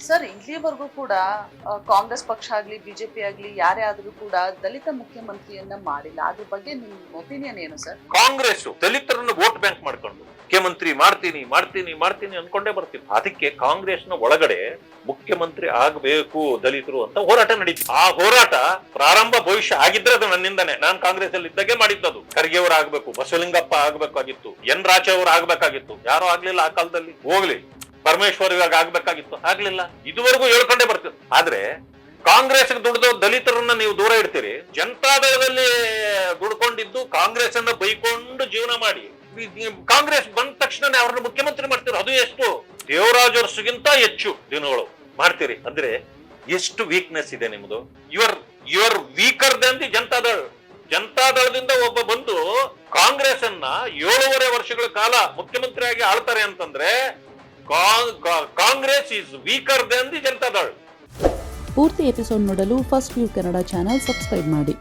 Sir ಇಲ್ಲಿವರೆಗೂ ಕೂಡ ಕಾಂಗ್ರೆಸ್ ಪಕ್ಷ ಆಗ್ಲಿ ಬಿಜೆಪಿ ಆಗ್ಲಿ ಯಾರೇ ಆದ್ರೂ ಕೂಡ ದಲಿತ ಮುಖ್ಯಮಂತ್ರಿಯನ್ನ ಮಾಡಿಲ್ಲ. ಅದ್ರ ಬಗ್ಗೆ ನಿಮ್ ಒಪಿನಿಯನ್ ಏನು ಸರ್? ಕಾಂಗ್ರೆಸ್ ದಲಿತರನ್ನು ವೋಟ್ ಬ್ಯಾಂಕ್ ಮಾಡ್ಕೊಂಡು ಮುಖ್ಯಮಂತ್ರಿ ಮಾಡ್ತೀನಿ ಅನ್ಕೊಂಡೇ ಬರ್ತೀವಿ. ಅದಕ್ಕೆ ಕಾಂಗ್ರೆಸ್ನ ಒಳಗಡೆ ಮುಖ್ಯಮಂತ್ರಿ ಆಗಬೇಕು ದಲಿತರು ಅಂತ ಹೋರಾಟ ನಡೀತು. ಆ ಹೋರಾಟ ಪ್ರಾರಂಭ ಭವಿಷ್ಯ ಆಗಿದ್ರೆ ಅದು ನನ್ನಿಂದಾನೆ. ನಾನು ಕಾಂಗ್ರೆಸ್ ಅಲ್ಲಿ ಇದ್ದಾಗೆ ಮಾಡಿದ್ದದು. ಖರ್ಗೆ ಅವರು ಆಗ್ಬೇಕು, ಬಸವಲಿಂಗಪ್ಪ ಆಗ್ಬೇಕಾಗಿತ್ತು, ಎನ್ ರಾಜ ಅವರು ಆಗ್ಬೇಕಾಗಿತ್ತು, ಯಾರು ಆಗ್ಲಿಲ್ಲ ಆ ಕಾಲದಲ್ಲಿ. ಹೋಗ್ಲಿ, ಪರಮೇಶ್ವರ್ ಇವಾಗ ಆಗ್ಬೇಕಾಗಿತ್ತು, ಆಗ್ಲಿಲ್ಲ. ಇದುವರೆಗೂ ಹೇಳ್ಕೊಂಡೇ ಬರ್ತೀವಿ. ಆದ್ರೆ ಕಾಂಗ್ರೆಸ್ ದುಡ್ದು ದಲಿತರನ್ನ ನೀವು ದೂರ ಇಡ್ತೀರಿ. ಜನತಾದಳದಲ್ಲಿ ದುಡ್ಕೊಂಡಿದ್ದು ಕಾಂಗ್ರೆಸ್ ಅನ್ನ ಬೈಕೊಂಡು ಜೀವನ ಮಾಡಿ ಕಾಂಗ್ರೆಸ್ ಬಂದ ತಕ್ಷಣ ಅವ್ರನ್ನ ಮುಖ್ಯಮಂತ್ರಿ ಮಾಡ್ತೀರಿ. ಅದು ಎಷ್ಟು? ದೇವರಾಜ್ ಅರಸುಗಿಂತ ಹೆಚ್ಚು ದಿನಗಳು ಮಾಡ್ತೀರಿ. ಅಂದ್ರೆ ಎಷ್ಟು ವೀಕ್ನೆಸ್ ಇದೆ ನಿಮ್ದು. Your weaker than the Janata Dal. ಜನತಾದಳದಿಂದ ಒಬ್ಬ ಬಂದು ಕಾಂಗ್ರೆಸ್ ಅನ್ನ 7.5 ವರ್ಷಗಳ ಕಾಲ ಮುಖ್ಯಮಂತ್ರಿಯಾಗಿ ಆಳ್ತಾರೆ ಅಂತಂದ್ರೆ Congress is weaker than the Janata Dal. ಪೂರ್ತಿ ಎಪಿಸೋಡ್ ನೋಡಲು first view Kannada channel subscribe ಮಾಡಿ.